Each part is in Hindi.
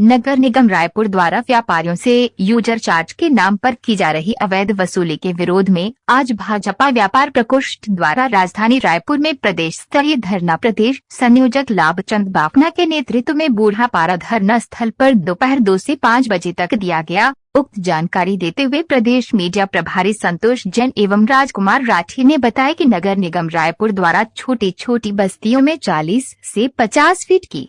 नगर निगम रायपुर द्वारा व्यापारियों से यूजर चार्ज के नाम पर की जा रही अवैध वसूली के विरोध में आज भाजपा व्यापार प्रकोष्ठ द्वारा राजधानी रायपुर में प्रदेश स्तरीय धरना प्रदेश संयोजक लाभचंद बाफना के नेतृत्व में बूढ़ापारा धरना स्थल पर दोपहर 2 से 5 बजे तक दिया गया। उक्त जानकारी देते हुए प्रदेश मीडिया प्रभारी संतोष जैन एवं राजकुमार राठी ने बताया कि नगर निगम रायपुर द्वारा छोटी छोटी बस्तियों में 40 से 50 फीट की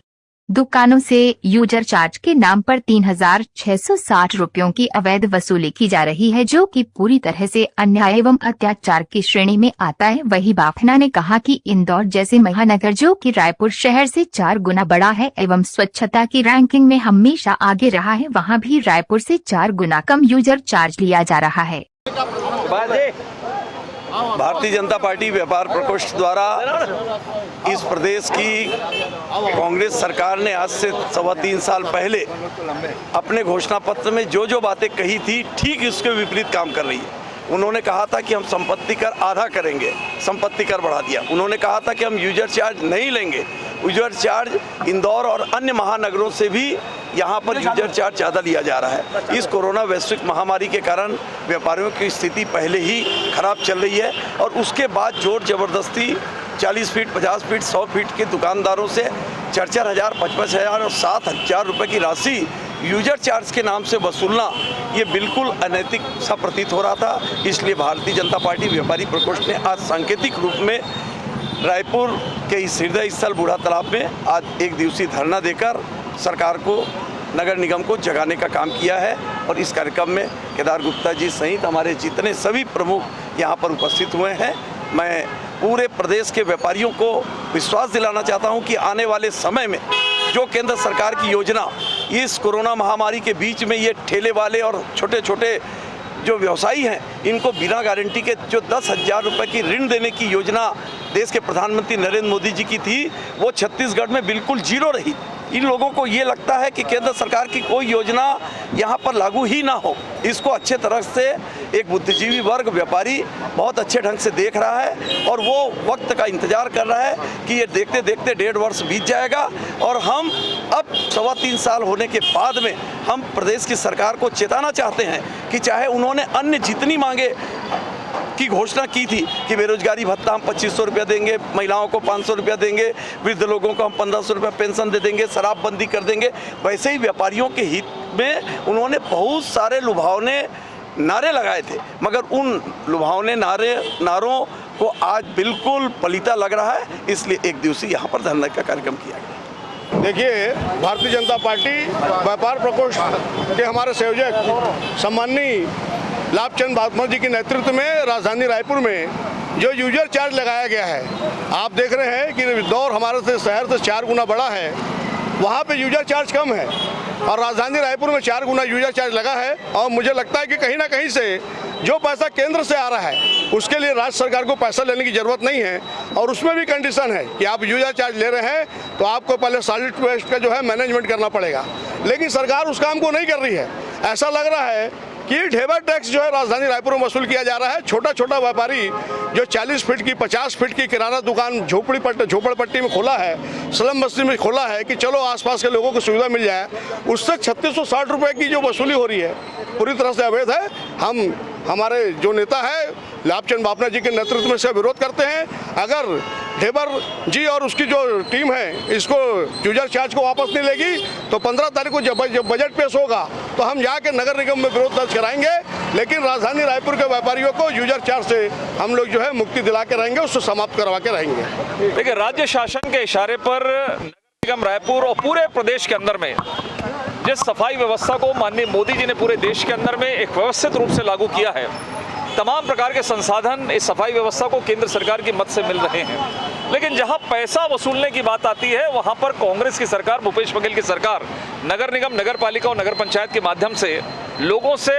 दुकानों से यूजर चार्ज के नाम पर 3,660 रुपयों की अवैध वसूली की जा रही है, जो कि पूरी तरह से अन्याय एवं अत्याचार की श्रेणी में आता है। वही बाफना ने कहा कि इंदौर जैसे महानगर, जो कि रायपुर शहर से 4 गुना बड़ा है एवं स्वच्छता की रैंकिंग में हमेशा आगे रहा है, वहां भी रायपुर से 4 गुना कम यूजर चार्ज लिया जा रहा है। भारतीय जनता पार्टी व्यापार प्रकोष्ठ द्वारा इस प्रदेश की कांग्रेस सरकार ने आज से 3.25 साल पहले अपने घोषणा पत्र में जो बातें कही थी, ठीक इसके विपरीत काम कर रही है। उन्होंने कहा था कि हम संपत्ति कर आधा करेंगे, संपत्ति कर बढ़ा दिया। उन्होंने कहा था कि हम यूजर चार्ज नहीं लेंगे, यूजर चार्ज इंदौर और अन्य महानगरों से भी यहाँ पर यूजर चार्ज ज़्यादा लिया जा रहा है। इस कोरोना वैश्विक महामारी के कारण व्यापारियों की स्थिति पहले ही खराब चल रही है और उसके बाद जोर जबरदस्ती 40 फीट, 50 फीट, 100 फीट के दुकानदारों से 4-4 हज़ार, 5-5 हज़ार और 7,000 रुपये की राशि यूजर चार्ज के नाम से वसूलना, ये बिल्कुल अनैतिक सा प्रतीत हो रहा था। इसलिए भारतीय जनता पार्टी व्यापारी प्रकोष्ठ ने आज सांकेतिक रूप में रायपुर के इस हृदय स्थल बूढ़ा तालाब में आज एक दिवसीय धरना देकर सरकार को, नगर निगम को जगाने का काम किया है। और इस कार्यक्रम में केदार गुप्ता जी सहित हमारे जितने सभी प्रमुख यहाँ पर उपस्थित हुए हैं। मैं पूरे प्रदेश के व्यापारियों को विश्वास दिलाना चाहता हूँ कि आने वाले समय में जो केंद्र सरकार की योजना, इस कोरोना महामारी के बीच में ये ठेले वाले और छोटे छोटे जो व्यवसायी हैं, इनको बिना गारंटी के जो 10,000 रुपये की ऋण देने की योजना देश के प्रधानमंत्री नरेंद्र मोदी जी की थी, वो छत्तीसगढ़ में बिल्कुल जीरो रही। इन लोगों को ये लगता है कि केंद्र सरकार की कोई योजना यहाँ पर लागू ही ना हो। इसको अच्छे तरह से एक बुद्धिजीवी वर्ग, व्यापारी बहुत अच्छे ढंग से देख रहा है और वो वक्त का इंतजार कर रहा है कि ये देखते देखते 1.5 वर्ष बीत जाएगा और हम अब 3.25 साल होने के बाद में हम प्रदेश की सरकार को चेताना चाहते हैं कि चाहे उन्होंने अन्य जितनी मांगे की घोषणा की थी कि बेरोजगारी भत्ता हम 2,500 रुपया देंगे, महिलाओं को 500 रुपया देंगे, वृद्ध लोगों को हम 1,500 रुपया पेंशन दे देंगे, शराबबंदी कर देंगे, वैसे ही व्यापारियों के हित में उन्होंने बहुत सारे लुभावने नारे लगाए थे, मगर उन लुभावने नारों को आज बिल्कुल पलीता लग रहा है। इसलिए एक दिवसीय यहाँ पर धरना का कार्यक्रम किया गया। देखिए, भारतीय जनता पार्टी व्यापार प्रकोष्ठ के हमारे संयोजक सम्माननीय लाभचंद बाफना जी के नेतृत्व में राजधानी रायपुर में जो यूजर चार्ज लगाया गया है, आप देख रहे हैं कि इंदौर हमारे से शहर से 4 गुना बड़ा है, वहाँ पे यूजर चार्ज कम है और राजधानी रायपुर में 4 गुना यूजर चार्ज लगा है। और मुझे लगता है कि कहीं ना कहीं से जो पैसा केंद्र से आ रहा है, उसके लिए राज्य सरकार को पैसा लेने की ज़रूरत नहीं है। और उसमें भी कंडीशन है कि आप यूजर चार्ज ले रहे हैं तो आपको पहले सॉलिड वेस्ट का जो है मैनेजमेंट करना पड़ेगा, लेकिन सरकार उस काम को नहीं कर रही है। ऐसा लग रहा है कि ढेबर टैक्स जो है राजधानी रायपुर में वसूल किया जा रहा है। छोटा व्यापारी जो 40 फीट की, 50 फीट की किराना दुकान झोपड़पट्टी में खोला है, स्लम बस्ती में खोला है कि चलो आसपास के लोगों को सुविधा मिल जाए, उससे 3,660 रुपये की जो वसूली हो रही है, पूरी तरह से अवैध है। हम हमारे जो नेता है लाभचंद बाफना जी के नेतृत्व में से विरोध करते हैं। अगर ढेबर जी और उसकी जो टीम है इसको यूजर चार्ज को वापस नहीं लेगी तो 15 तारीख को जब बजट पेश होगा तो हम जाके नगर निगम में विरोध दर्ज कराएंगे। लेकिन राजधानी रायपुर के व्यापारियों को यूजर चार्ज से हम लोग जो है मुक्ति दिला के रहेंगे, उसको समाप्त करवा के रहेंगे। देखिए, राज्य शासन के इशारे पर नगर निगम रायपुर और पूरे प्रदेश के अंदर में जिस सफाई व्यवस्था को माननीय मोदी जी ने पूरे देश के अंदर में एक व्यवस्थित रूप से लागू किया है, तमाम प्रकार के संसाधन इस सफाई व्यवस्था को केंद्र सरकार की मदद से मिल रहे हैं। लेकिन जहां पैसा वसूलने की बात आती है, वहां पर कांग्रेस की सरकार, भूपेश बघेल की सरकार नगर निगम, नगर पालिका और नगर पंचायत के माध्यम से लोगों से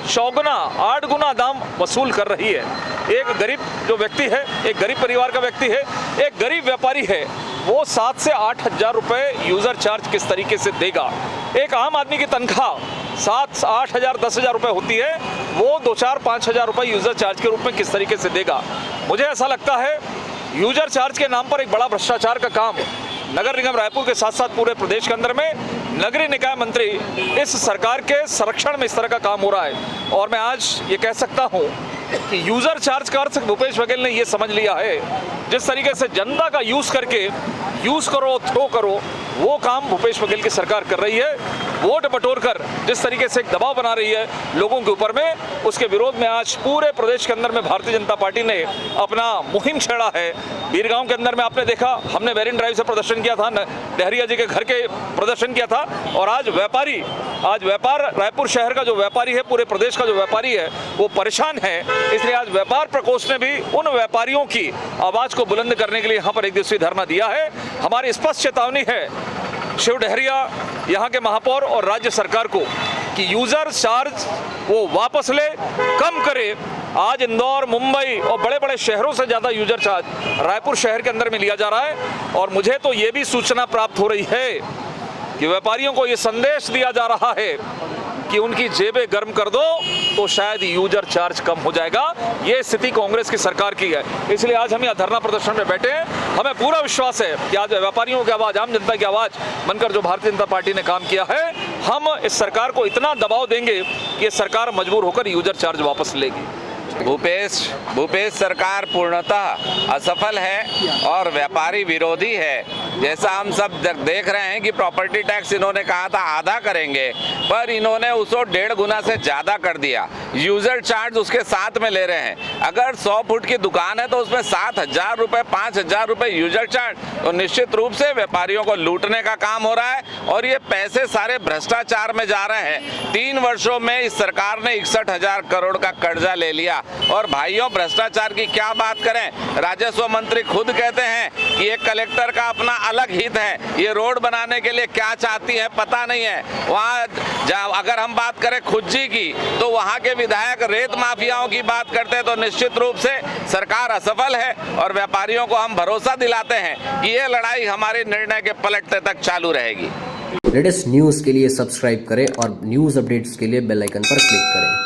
100 गुना, 8 गुना दाम वसूल कर रही है। एक गरीब जो व्यक्ति है, एक गरीब परिवार का व्यक्ति है, एक गरीब व्यापारी है, वो 7 से 8 हज़ार रुपये यूजर चार्ज किस तरीके से देगा। एक आम आदमी की तनख्वाह 7, 8 हज़ार, 10 हज़ार रुपये होती है, वो 2, 4, 5 हज़ार रुपये यूजर चार्ज के रूप में किस तरीके से देगा। मुझे ऐसा लगता है यूजर चार्ज के नाम पर एक बड़ा भ्रष्टाचार का काम नगर निगम रायपुर के साथ साथ पूरे प्रदेश के अंदर में नगरीय निकाय मंत्री इस सरकार के संरक्षण में इस तरह का काम हो रहा है। और मैं आज ये कह सकता हूँ कि यूजर चार्ज का अर्थ भूपेश बघेल ने ये समझ लिया है। जिस तरीके से जनता का यूज करके यूज करो थ्रो करो वो काम भूपेश बघेल की सरकार कर रही है। वोट बटोर कर जिस तरीके से एक दबाव बना रही है लोगों के ऊपर में, उसके विरोध में आज पूरे प्रदेश के अंदर में भारतीय जनता पार्टी ने अपना मुहिम छेड़ा है। बीरगांव के अंदर में आपने देखा हमने वेरिन ड्राइव से प्रदर्शन किया था, डहरिया जी के घर के प्रदर्शन किया था। और आज व्यापार रायपुर शहर का जो व्यापारी है, पूरे प्रदेश का जो व्यापारी है वो परेशान है। इसलिए आज व्यापार प्रकोष्ठ ने भी उन व्यापारियों की आवाज को बुलंद करने के लिए यहाँ पर एक दिवसीय धरना दिया है। हमारी स्पष्ट चेतावनी है शिव डहरिया, यहाँ के महापौर और राज्य सरकार को कि यूजर चार्ज वो वापस ले, कम करे। आज इंदौर, मुंबई और बड़े बड़े शहरों से ज़्यादा यूजर चार्ज रायपुर शहर के अंदर में लिया जा रहा है। और मुझे तो ये भी सूचना प्राप्त हो रही है कि व्यापारियों को ये संदेश दिया जा रहा है कि उनकी जेबें गर्म कर दो तो शायद यूजर चार्ज कम हो जाएगा। ये स्थिति कांग्रेस की सरकार की है। इसलिए आज हम यहाँ धरना प्रदर्शन में बैठे हैं। हमें पूरा विश्वास है कि आज व्यापारियों की आवाज़, आम जनता की आवाज़ बनकर जो भारतीय जनता पार्टी ने काम किया है, हम इस सरकार को इतना दबाव देंगे कि ये सरकार मजबूर होकर यूजर चार्ज वापस लेगी। भूपेश सरकार पूर्णतः असफल है और व्यापारी विरोधी है। जैसा हम सब देख रहे हैं कि प्रॉपर्टी टैक्स इन्होंने कहा था आधा करेंगे, पर इन्होंने उसको 1.5 गुना से ज़्यादा कर दिया। यूजर चार्ज उसके साथ में ले रहे हैं। अगर 100 फुट की दुकान है तो उसमें 7,000 रुपये, 5,000 रुपये यूजर चार्ज। तो निश्चित रूप से व्यापारियों को लूटने का काम हो रहा है और ये पैसे सारे भ्रष्टाचार में जा रहे हैं। 3 वर्षों में इस सरकार ने 61,000 करोड़ का कर्जा ले लिया। और भाइयों, भ्रष्टाचार की क्या बात करें, राजस्व मंत्री खुद कहते हैं कि एक कलेक्टर का अपना अलग हित है। ये रोड बनाने के लिए क्या चाहती है पता नहीं है। वहाँ अगर हम बात करें खुज्जी की तो वहाँ के विधायक रेत माफियाओं की बात करते हैं। तो निश्चित रूप से सरकार असफल है और व्यापारियों को हम भरोसा दिलाते हैं कि ये लड़ाई हमारे निर्णय के पलटने तक चालू रहेगी। लेटेस्ट न्यूज़ के लिए सब्सक्राइब करें और न्यूज़ अपडेट्स के लिए बेल आइकन पर क्लिक करें।